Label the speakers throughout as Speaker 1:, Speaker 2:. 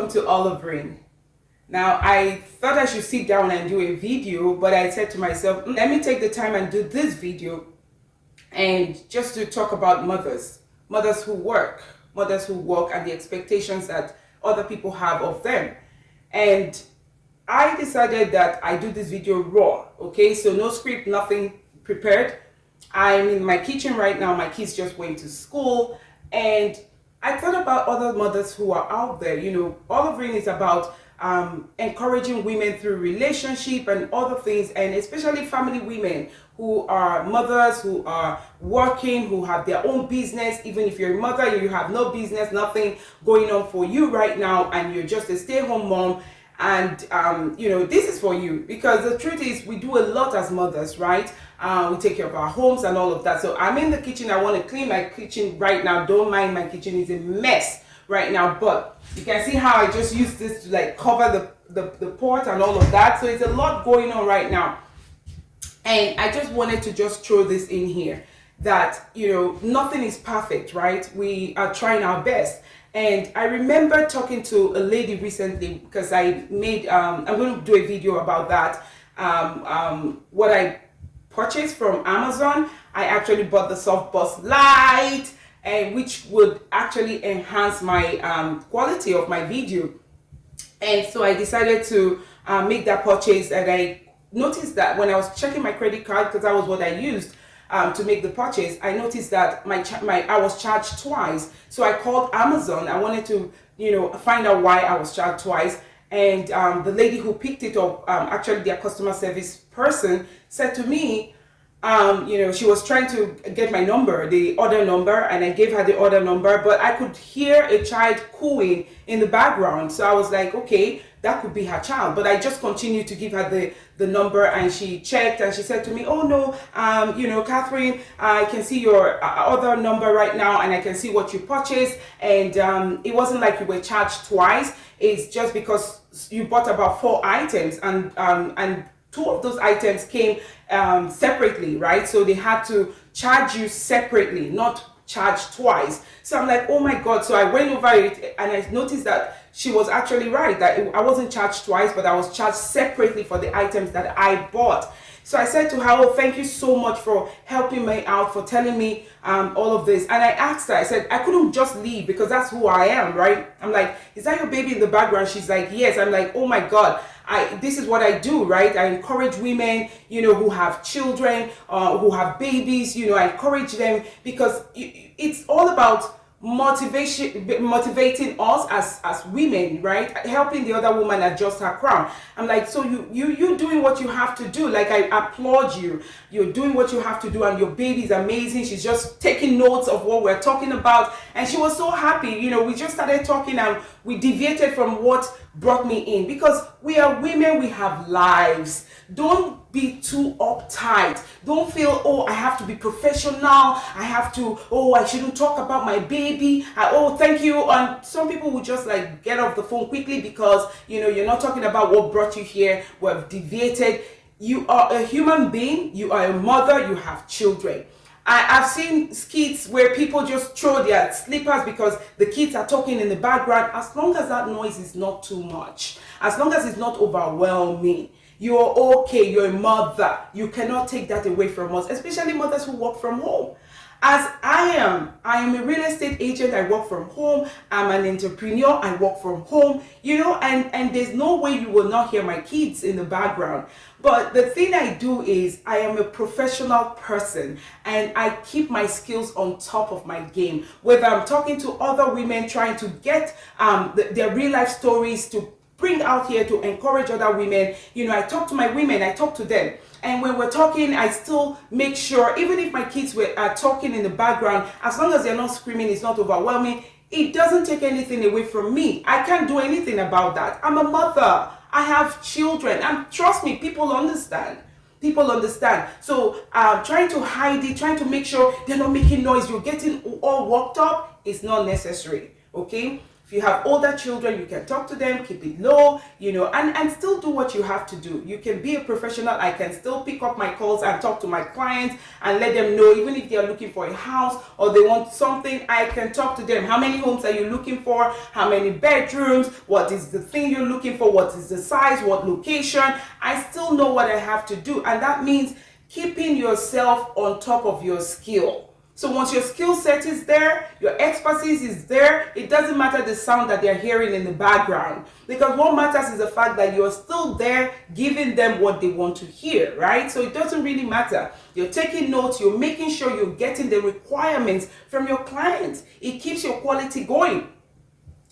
Speaker 1: welcome to All Of Rine. Now, I thought I should sit down and do a video, but I said to myself, let me take the time and do this video and just to talk about mothers who work, and the expectations that other people have of them. And I decided that I do this video raw, okay? So no script, nothing prepared. I'm in my kitchen right now. My kids just went to school, and I thought about other mothers who are out there. You know, All of Rine is about encouraging women through relationship and other things, and especially family women who are mothers, who are working, who have their own business. Even if you're a mother and you have no business, nothing going on for you right now, and you're just a stay-at-home mom, and you know, this is for you, because the truth is we do a lot as mothers, right? We take care of our homes and all of that. So I'm in the kitchen. I want to clean my kitchen right now. Don't mind, my kitchen is a mess right now, but you can see how I just use this to like cover the pot and all of that. So it's a lot going on right now, and I just wanted to just throw this in here that, you know, nothing is perfect, right? We are trying our best. And I remember talking to a lady recently, because I made I'm going to do a video about that. What I purchased from Amazon. I actually bought the soft bust light, and which would actually enhance my quality of my video. And so I decided to make that purchase, and I noticed that when I was checking my credit card, because that was what I used to make the purchase, I noticed that I was charged twice. So I called Amazon. I wanted to, you know, find out why I was charged twice. And the lady who picked it up, actually their customer service person, said to me, you know, she was trying to get my number, the order number, and I gave her the order number, but I could hear a child cooing in the background. So I was like, okay, that could be her child. But I just continued to give her the number, and she checked, and she said to me, oh no, you know, Catherine, I can see your other number right now, and I can see what you purchased, and it wasn't like you were charged twice. It's just because you bought about 4 items, and 2 of those items came separately, right? So they had to charge you separately, not charge twice. So I'm like, oh my God. So I went over it, and I noticed that she was actually right, that I wasn't charged twice, but I was charged separately for the items that I bought. So I said to her, oh, thank you so much for helping me out, for telling me all of this. And I asked her, I said, I couldn't just leave, because that's who I am, right? I'm like, is that your baby in the background? She's like, yes. I'm like, oh my God. This is what I do, right? I encourage women, you know, who have children, who have babies, you know, I encourage them, because it's all about motivating us as women, right? Helping the other woman adjust her crown. I'm like, so you doing what you have to do. Like, I applaud you. You're doing what you have to do, and your baby is amazing. She's just taking notes of what we're talking about, and she was so happy. You know, we just started talking, and we deviated from what brought me in, because we are women, we have lives. Don't be too uptight. Don't feel, oh, I have to be professional. I have to, oh, I shouldn't talk about my baby. Oh, thank you. And some people will just like get off the phone quickly, because, you know, you're not talking about what brought you here. We've deviated. You are a human being. You are a mother. You have children. I've seen skits where people just throw their slippers because the kids are talking in the background. As long as that noise is not too much, as long as it's not overwhelming, you're okay. You're a mother. You cannot take that away from us, especially mothers who work from home. As I am a real estate agent. I work from home. I'm an entrepreneur. I work from home, you know, and there's no way you will not hear my kids in the background. But the thing I do is I am a professional person, and I keep my skills on top of my game. Whether I'm talking to other women, trying to get their real life stories to bring out here to encourage other women, you know, I talk to my women, I talk to them. And when we're talking, I still make sure, even if my kids are talking in the background, as long as they're not screaming, it's not overwhelming, it doesn't take anything away from me. I can't do anything about that. I'm a mother. I have children. And trust me, people understand. People understand. So trying to hide it, trying to make sure they're not making noise, you're getting all worked up, is not necessary. Okay? If you have older children, you can talk to them, keep it low, and still do what you have to do. You can be a professional. I can still pick up my calls and talk to my clients and let them know, even if they are looking for a house or they want something, I can talk to them. How many homes are you looking for? How many bedrooms? What is the thing you're looking for? What is the size? What location? I still know what I have to do. And that means keeping yourself on top of your skill. So once your skill set is there, your expertise is there, it doesn't matter the sound that they're hearing in the background. Because what matters is the fact that you're still there giving them what they want to hear, right? So it doesn't really matter. You're taking notes, you're making sure you're getting the requirements from your clients. It keeps your quality going.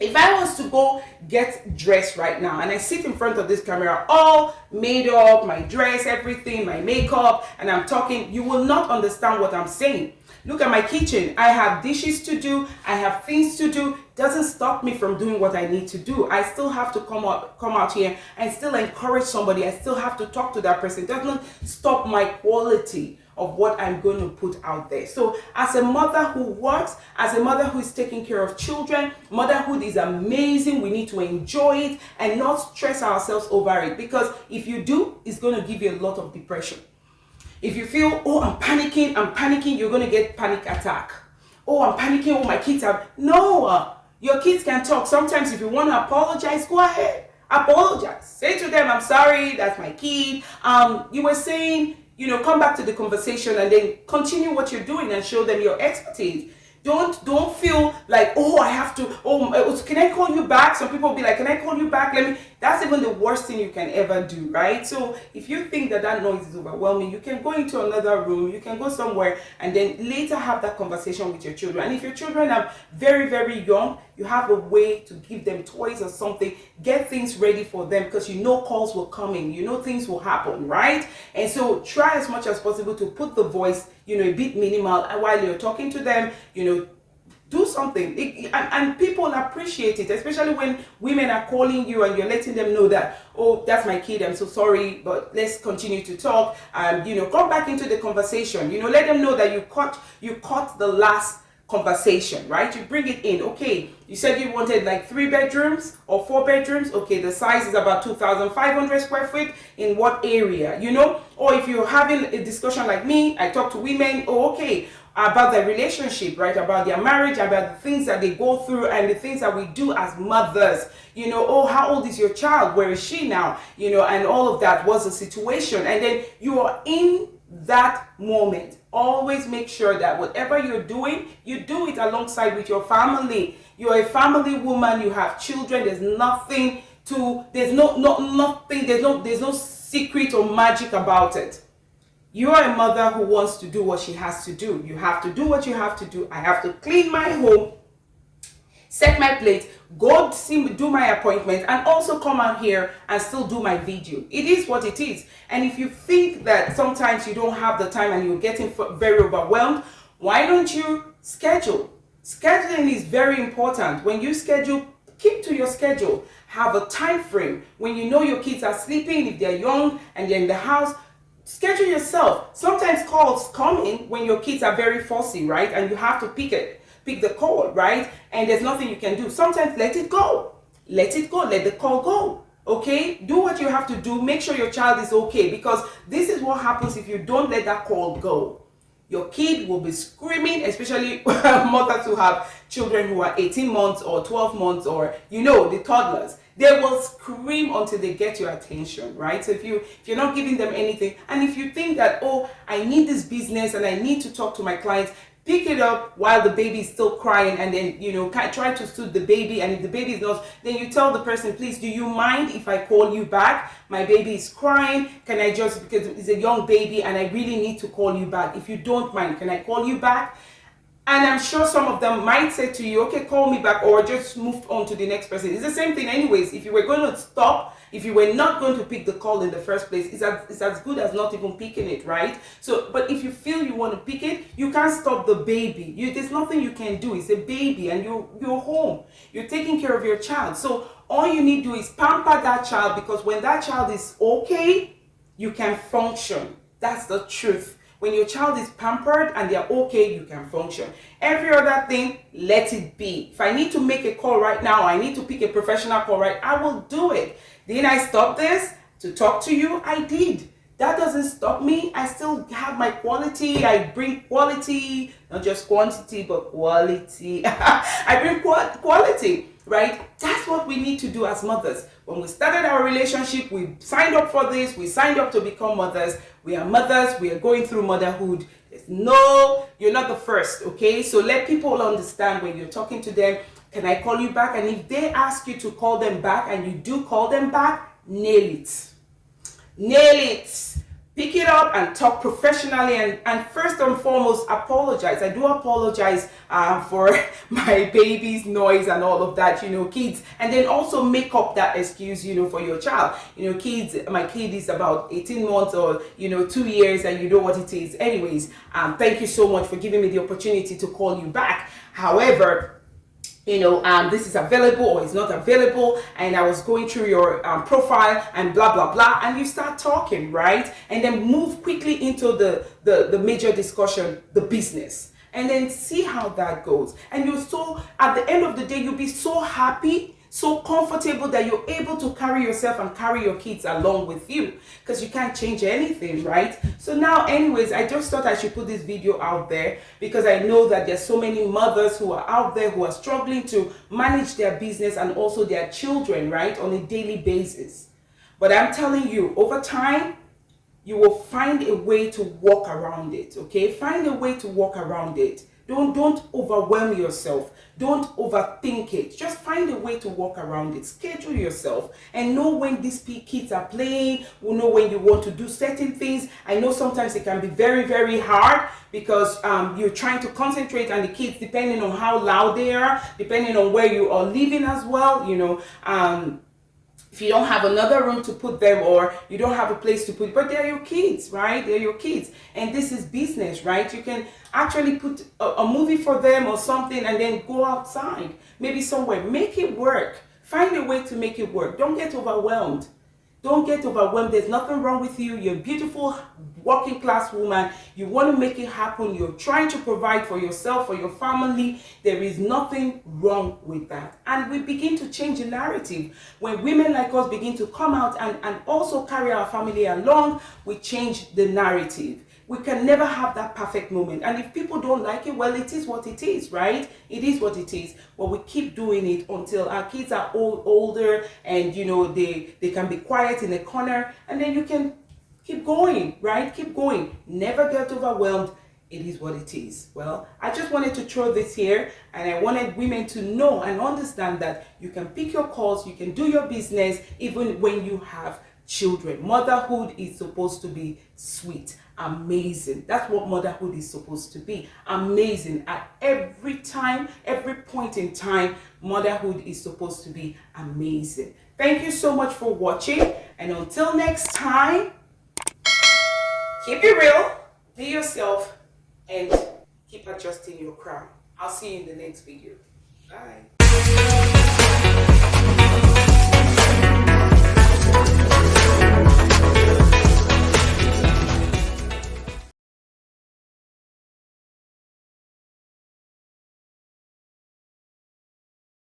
Speaker 1: If I was to go get dressed right now and I sit in front of this camera all made up, my dress, everything, my makeup, and I'm talking, you will not understand what I'm saying. Look at my kitchen. I have dishes to do. I have things to do. Doesn't stop me from doing what I need to do. I still have to come out here and still encourage somebody. I still have to talk to that person. It doesn't stop my quality of what I'm going to put out there. So as a mother who works, as a mother who is taking care of children, motherhood is amazing. We need to enjoy it and not stress ourselves over it, because if you do, it's going to give you a lot of depression. If you feel, oh, I'm panicking, you're going to get panic attack. Oh, I'm panicking, oh, my kids are... No, your kids can talk. Sometimes if you want to apologize, go ahead. Apologize. Say to them, I'm sorry, that's my kid. You were saying, come back to the conversation and then continue what you're doing and show them your expertise. Don't feel like, oh, I have to, can I call you back? Some people will be like, can I call you back? That's even the worst thing you can ever do, right? So if you think that noise is overwhelming, you can go into another room, you can go somewhere and then later have that conversation with your children. And if your children are very, very young, you have a way to give them toys or something, get things ready for them, because calls will come in, things will happen, right? And so try as much as possible to put the voice, a bit minimal while you're talking to them, do something. And people appreciate it, especially when women are calling you and you're letting them know that, oh, that's my kid, I'm so sorry, but let's continue to talk. Come back into the conversation. Let them know that you caught the last conversation, right? You bring it in. Okay, you said you wanted like 3 bedrooms or 4 bedrooms. Okay, the size is about 2,500 square feet. In what area? Or if you're having a discussion like me, I talk to women. Oh, okay, about their relationship, right? About their marriage, about the things that they go through and the things that we do as mothers. Oh, how old is your child? Where is she now? And all of that was a situation. And then you are in that moment. Always make sure that whatever you're doing, you do it alongside with your family. You're a family woman, you have children, there's nothing there's no secret or magic about it. You are a mother who wants to do what she has to do. You have to do what you have to do. I have to clean my home, set my plate, go do my appointment, and also come out here and still do my video. It is what it is. And if you think that sometimes you don't have the time and you're getting very overwhelmed, why don't you schedule? Scheduling is very important. When you schedule, keep to your schedule. Have a time frame. When you know your kids are sleeping, if they're young and they're in the house, schedule yourself. Sometimes calls come in when your kids are very fussy, right? And you have to pick the call, right? And there's nothing you can do. Sometimes let it go. Let it go. Let the call go. Okay? Do what you have to do. Make sure your child is okay, because this is what happens if you don't let that call go. Your kid will be screaming, especially mothers who have children who are 18 months or 12 months or, the toddlers. They will scream until they get your attention, right? So if you're not giving them anything, and if you think that, oh, I need this business and I need to talk to my clients, pick it up while the baby is still crying, and then, try to soothe the baby. And if the baby is not, then you tell the person, please, do you mind if I call you back? My baby is crying. Can I just, because it's a young baby and I really need to call you back. If you don't mind, can I call you back? And I'm sure some of them might say to you, okay, call me back, or just move on to the next person. It's the same thing anyways. If you were going to stop, if you were not going to pick the call in the first place, it's as good as not even picking it, right? So, but if you feel you want to pick it, you can't stop the baby. There's nothing you can do. It's a baby and you're home. You're taking care of your child. So all you need to do is pamper that child, because when that child is okay, you can function. That's the truth. When your child is pampered and they're okay, you can function. Every other thing, let it be. If I need to make a call right now, I need to pick a professional call, right, I will do it. Didn't I stop this to talk to you? I did. That doesn't stop me. I still have my quality. I bring quality, not just quantity, but quality. I bring quality, right? That's what we need to do as mothers. When we started our relationship, we signed up for this. We signed up to become mothers. We are mothers. We are going through motherhood. No, you're not the first, okay? So let people understand when you're talking to them, can I call you back? And if they ask you to call them back and you do call them back, nail it. Nail it. Pick it up and talk professionally, and first and foremost, apologize. I do apologize for my baby's noise and all of that, kids, and then also make up that excuse, for your child. Kids, my kid is about 18 months or 2 years, and you know what it is. Anyways, thank you so much for giving me the opportunity to call you back. However, this is available or it's not available, and I was going through your profile and blah blah blah, and you start talking, right? And then move quickly into the major discussion, the business, and then see how that goes. And at the end of the day, you'll be so happy, so comfortable that you're able to carry yourself and carry your kids along with you, because you can't change anything, right? So now, anyways, I just thought I should put this video out there because I know that there's so many mothers who are out there who are struggling to manage their business and also their children, right, on a daily basis. But I'm telling you, over time, you will find a way to walk around it, okay? Find a way to walk around it. Don't overwhelm yourself. Don't overthink it. Just find a way to walk around it. Schedule yourself and know when these kids are playing. Know when you want to do certain things. I know sometimes it can be very, very hard because you're trying to concentrate on the kids depending on how loud they are, depending on where you are living as well, if you don't have another room to put them, or you don't have a place to put, but they're your kids, right? They're your kids. And this is business, right? You can actually put a movie for them or something and then go outside, maybe somewhere. Make it work. Find a way to make it work. Don't get overwhelmed. Don't get overwhelmed. There's nothing wrong with you. You're a beautiful working class woman. You want to make it happen. You're trying to provide for yourself, for your family. There is nothing wrong with that. And we begin to change the narrative. When women like us begin to come out and also carry our family along, we change the narrative. We can never have that perfect moment. And if people don't like it, well, it is what it is, right? It is what it is. But we keep doing it until our kids are older and, they can be quiet in a corner, and then you can keep going, right? Keep going. Never get overwhelmed. It is what it is. Well, I just wanted to throw this here, and I wanted women to know and understand that you can pick your calls, you can do your business even when you have children. Motherhood is supposed to be sweet, amazing. That's what motherhood is supposed to be. Amazing. At every time, every point in time, motherhood is supposed to be amazing. Thank you so much for watching, and until next time, keep it real, be yourself, and keep adjusting your crown. I'll see you in the next video. Bye.